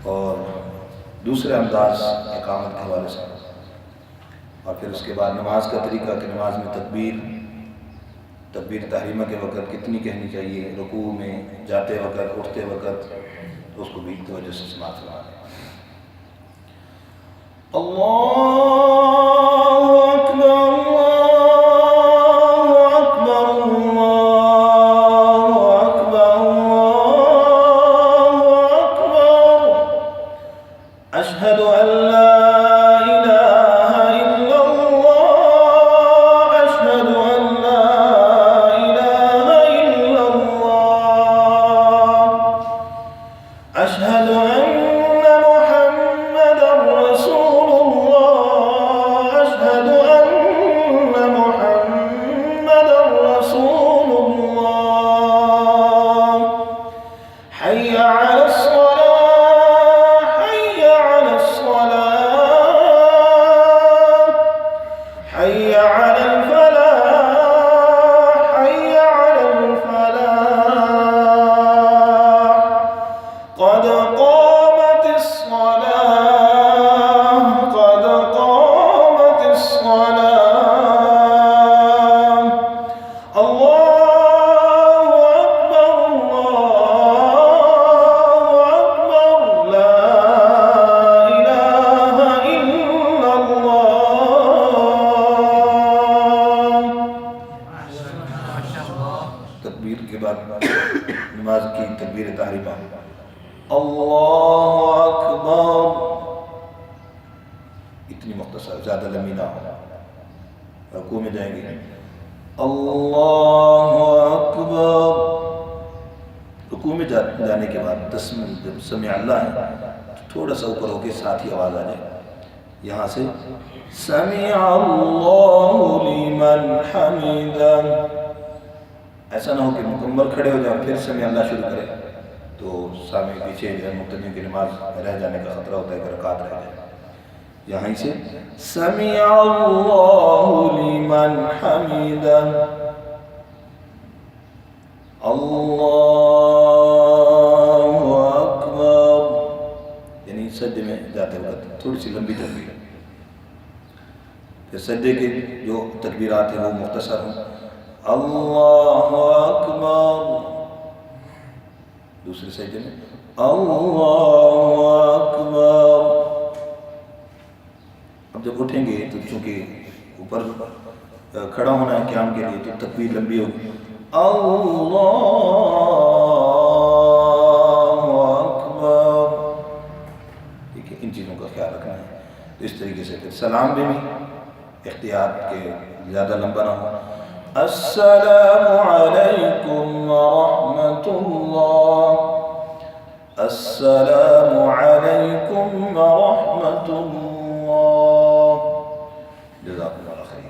और दूसरे अंदाज इकामत के हवाले से, और फिर उसके बाद नमाज का तरीका कि नमाज में तकबीर तहरीमा के वक़्त कितनी कहनी चाहिए, रुकू में जाते वक़्त, उठते वक़्त, तो उसको भी तवज्जो से समाअत फरमाएं। अल्लाहु अकबर, अल्लाहु अकबर, अल्लाहु अकबर, अल्लाहु अकबर। अशहदु अन ला इलाहा इल्लल्लाह, अशहदु अन ला इलाहा इल्लल्लाह, अशहदु अन्ना मुहम्मदर रसूलुल्लाह, अशहदु अन्ना मुहम्मदर रसूलुल्लाह। हय्या अलस सलाह, हय्या अलस सलाह, हय्या अलल फलाह, हय्या अलल फलाह। क़द क़ामतिस सलाह, क़द क़ामतिस सलाह। अल्लाहु अकबर, अल्लाहु अकबर, ला इलाहा इल्लल्लाह। तकबीर के बाद नमाज की तकबीर तहरीमा, अल्लाहु अकबर, इतनी मुख्तसर, ज़्यादा लंबी ना हो। रुकू में जाएंगे, अल्लाहु अकबर। रुकू में जाने के बाद जब समी अल्लाह है, थोड़ा सा ऊपर होके साथ ही आवाज़ आ जाए, यहाँ से समी अल्लाहु लिमन हमीदा। ऐसा ना हो कि मुकम्मल खड़े हो जाए फिर समी अल्लाह शुरू करें, तो सामने पीछे जो है मुक़्तदी की नमाज रह जाने का खतरा होता है कि रकात रह जाए। यहाँ से समी अल्लाहु लिमन हमीदा, अल्लाहु अकबर। यानी सज्दे में जाते वक्त थोड़ी सी लंबी तकबीर, फिर सज्दे के जो तकबीरात हैं वो मुख्तसर हों। अल्लाहु अकबर, दूसरे सजदे में अल्लाहु अकबर। अब जब उठेंगे तो चूंकि ऊपर खड़ा होना है क़याम के लिए, तो तकबीर लंबी होगी, अल्लाहु अकबर। ठीक है, इन चीज़ों का ख्याल रखना है। तो इस तरीके से फिर सलाम में भी इख्तियार के ज़्यादा लंबा ना हो। अस्सलामु अलैकुम व रहमतुल्लाह, अस्सलामु अलैकुम व रहमतुल्लाह। जज़ाकुमुल्लाह खैर।